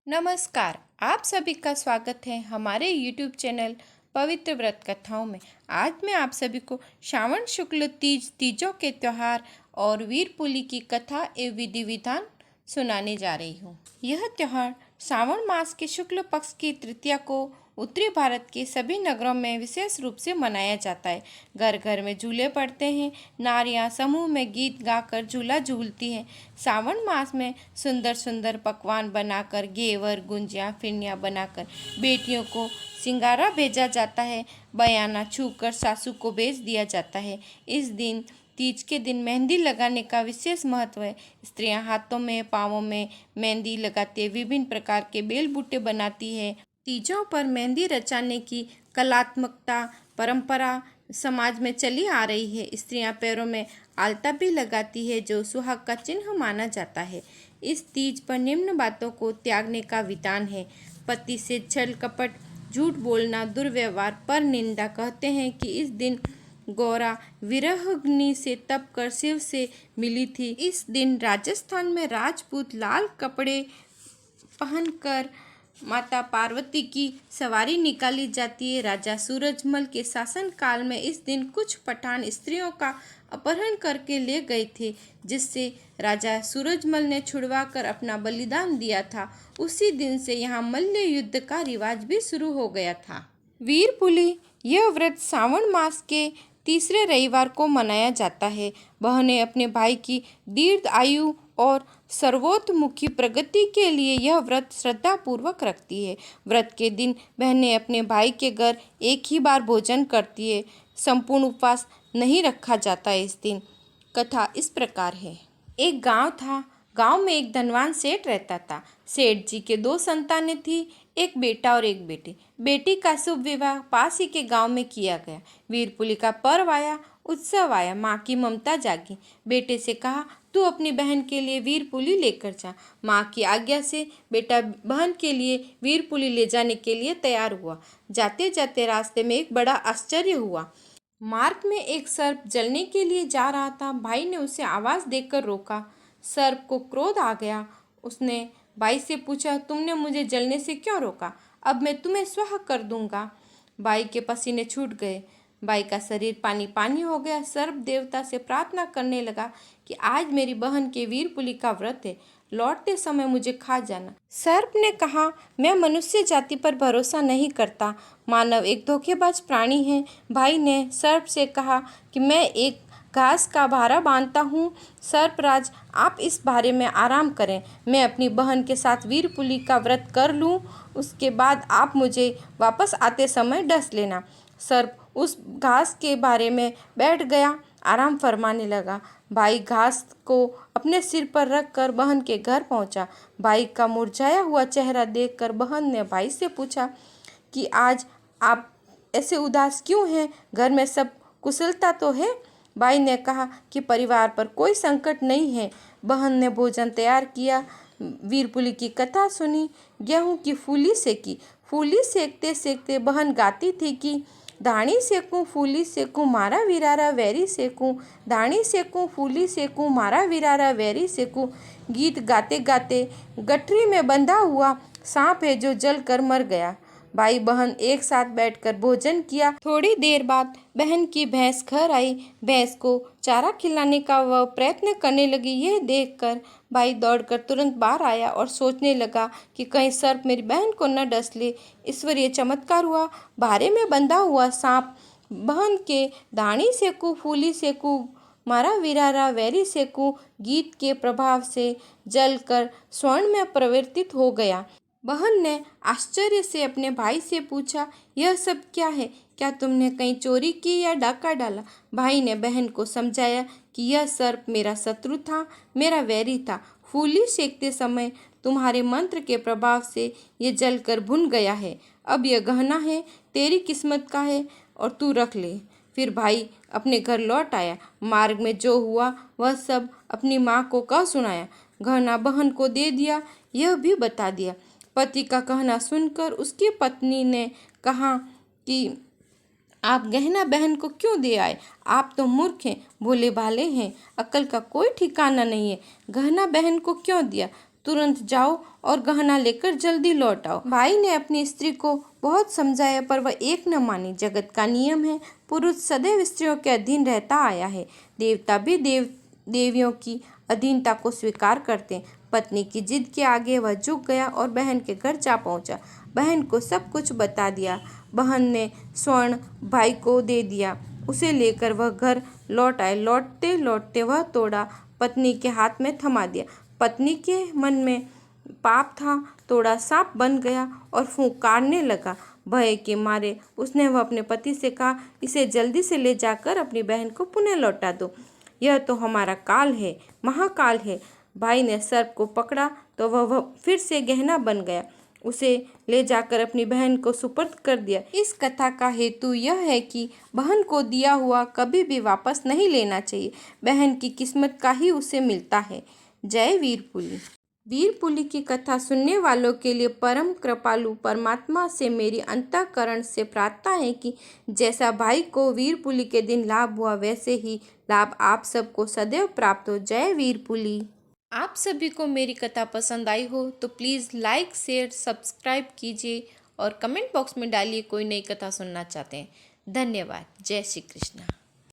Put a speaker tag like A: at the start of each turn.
A: नमस्कार। आप सभी का स्वागत है हमारे YouTube चैनल पवित्र व्रत कथाओं में। आज मैं आप सभी को श्रावण शुक्ल तीजों के त्योहार और वीर पुली की कथा एवं विधि विधान सुनाने जा रही हूँ। यह त्योहार श्रावण मास के शुक्ल पक्ष की तृतीया को उत्तरी भारत के सभी नगरों में विशेष रूप से मनाया जाता है। घर घर में झूले पड़ते हैं, नारियां समूह में गीत गाकर झूला झूलती हैं। श्रावण मास में सुंदर सुंदर पकवान बनाकर, घेवर, गुंजियाँ, फिरनियाँ बनाकर बेटियों को सिंगारा भेजा जाता है। बयाना छूकर सासू को भेज दिया जाता है। इस दिन तीज के दिन मेहंदी लगाने का विशेष महत्व है। स्त्रियां हाथों में, पाँवों में मेहंदी लगाते विभिन्न प्रकार के बेल बूटे बनाती है। तीजों पर मेहंदी रचाने की कलात्मकता परंपरा समाज में चली आ रही है। स्त्रियां पैरों में आलता भी लगाती है, जो सुहाग का चिन्ह माना जाता है। इस तीज पर निम्न बातों को त्यागने का विधान है। पति से छल कपट, झूठ बोलना, दुर्व्यवहार, पर निंदा। कहते हैं कि इस दिन गौरा विरहाग्नि से तप कर शिव से मिली थी। इस दिन राजस्थान में राजपूत लाल कपड़े पहनकर माता पार्वती की सवारी निकाली जाती है। राजा सूरजमल के शासन काल में इस दिन कुछ पठान स्त्रियों का अपहरण करके ले गए थे, जिससे राजा सूरजमल ने छुड़वाकर अपना बलिदान दिया था। उसी दिन से यहाँ मल्ल युद्ध का रिवाज भी शुरू हो गया था। वीर पुली यह व्रत श्रावण मास के तीसरे रविवार को मनाया जाता है। बहनें अपने भाई की दीर्घ आयु और सर्वतोमुखी प्रगति के लिए यह व्रत श्रद्धापूर्वक रखती है। व्रत के दिन बहनें अपने भाई के घर एक ही बार भोजन करती है। संपूर्ण उपवास नहीं रखा जाता इस दिन। कथा इस प्रकार है। एक गांव था। गांव में एक धनवान सेठ रहता था। सेठ जी के 2 संतानें थी, एक बेटा और एक बेटी। बेटी का शुभ विवाह पास ही के गांव में किया गया। वीरपुली का पर्व आया, उत्सव आया। माँ की ममता जागी। बेटे से कहा, तू अपनी बहन के लिए वीरपुली लेकर जा। माँ की आज्ञा से बेटा बहन के लिए वीरपुली ले जाने के लिए तैयार हुआ। जाते जाते रास्ते में एक बड़ा आश्चर्य हुआ। मार्ग में एक सर्प जलने के लिए जा रहा था। भाई ने उसे आवाज देकर रोका। सर्प को क्रोध आ गया। उसने भाई से पूछा, तुमने मुझे जलने से क्यों रोका? अब मैं तुम्हें स्वाह कर दूंगा। भाई के पसीने छूट गए। भाई का शरीर पानी पानी हो गया। सर्प देवता से प्रार्थना करने लगा कि आज मेरी बहन के वीरपुली का व्रत है, लौटते समय मुझे खा जाना। सर्प ने कहा, मैं मनुष्य जाति पर भरोसा नहीं करता। मानव एक धोखेबाज प्राणी है। भाई ने सर्प से कहा कि मैं एक घास का भारा बांधता हूँ। सर्पराज, आप इस भारे में आराम करें। मैं अपनी बहन के साथ वीरपुली का व्रत कर लूँ, उसके बाद आप मुझे वापस आते समय डस लेना। सर्प उस घास के भारे में बैठ गया, आराम फरमाने लगा। भाई घास को अपने सिर पर रखकर बहन के घर पहुंचा। भाई का मुरझाया हुआ चेहरा देखकर बहन ने भाई से पूछा कि आज आप ऐसे उदास क्यों हैं? घर में सब कुशलता तो है? भाई ने कहा कि परिवार पर कोई संकट नहीं है। बहन ने भोजन तैयार किया, वीरपुली की कथा सुनी, गेहूं की फूली सेकी। फूली सेकते सेकते बहन गाती थी कि धाणी सेकूं फूली सेकूं मारा विरारा वैरी सेकूं, धाणी सेकूं फूली सेकूं मारा विरारा वैरी सेकूं। गीत गाते गाते गठरी में बंधा हुआ सांप है जो जल कर मर गया। भाई बहन एक साथ बैठकर भोजन किया। थोड़ी देर बाद बहन की भैंस घर आई। भैंस को चारा खिलाने का वह प्रयत्न करने लगी। यह देखकर भाई दौड़कर तुरंत बाहर आया और सोचने लगा कि कहीं सर्प मेरी बहन को न डस ले। ईश्वरीय चमत्कार हुआ। भारे में बंधा हुआ सांप बहन के धाणी सेकू फूली सेकू मारा विरारा वैरी सेकू गीत के प्रभाव से जलकर स्वर्ण में परिवर्तित हो गया। बहन ने आश्चर्य से अपने भाई से पूछा, यह सब क्या है? क्या तुमने कहीं चोरी की या डाका डाला? भाई ने बहन को समझाया कि यह सर्प मेरा शत्रु था, मेरा वैरी था। फूली सेकते समय तुम्हारे मंत्र के प्रभाव से ये जलकर भुन गया है। अब यह गहना है, तेरी किस्मत का है और तू रख ले। फिर भाई अपने घर लौट आया। मार्ग में जो हुआ वह सब अपनी माँ को कह सुनाया। गहना बहन को दे दिया, यह भी बता दिया। पति का कहना सुनकर उसकी पत्नी ने कहा कि आप गहना बहन को क्यों दे आए? आप तो मूर्ख हैं, भोले भाले हैं, अक्ल का कोई ठिकाना नहीं है। गहना बहन को क्यों दिया? तुरंत जाओ और गहना लेकर जल्दी लौट आओ। भाई ने अपनी स्त्री को बहुत समझाया पर वह एक न मानी। जगत का नियम है, पुरुष सदैव स्त्रियों के अधीन रहता आया है। देवता भी देवियों की अधीनता को स्वीकार करते हैं। पत्नी की जिद के आगे वह झुक गया और बहन के घर जा पहुंचा। बहन को सब कुछ बता दिया। बहन ने स्वर्ण भाई को दे दिया। उसे लेकर वह घर लौट आए। लौटते लौटते वह तोड़ा पत्नी के हाथ में थमा दिया। पत्नी के मन में पाप था, तोड़ा सांप बन गया और फुंकारने लगा। भय के मारे उसने वह अपने पति से कहा, इसे जल्दी से ले जाकर अपनी बहन को पुनः लौटा दो। यह तो हमारा काल है, महाकाल है। भाई ने सर्प को पकड़ा तो वह फिर से गहना बन गया। उसे ले जाकर अपनी बहन को सुपुर्द कर दिया। इस कथा का हेतु यह है कि बहन को दिया हुआ कभी भी वापस नहीं लेना चाहिए। बहन की किस्मत का ही उसे मिलता है। जय वीरपुली। वीरपुली की कथा सुनने वालों के लिए परम कृपालु परमात्मा से मेरी अंतःकरण से प्रार्थना है कि जैसा भाई को वीरपुली के दिन लाभ हुआ, वैसे ही लाभ आप सबको सदैव प्राप्त हो। जय वीरपुली। आप सभी को मेरी कथा पसंद आई हो तो प्लीज़ लाइक, शेयर, सब्सक्राइब कीजिए और कमेंट बॉक्स में डालिए कोई नई कथा सुनना चाहते हैं। धन्यवाद। जय श्री कृष्ण।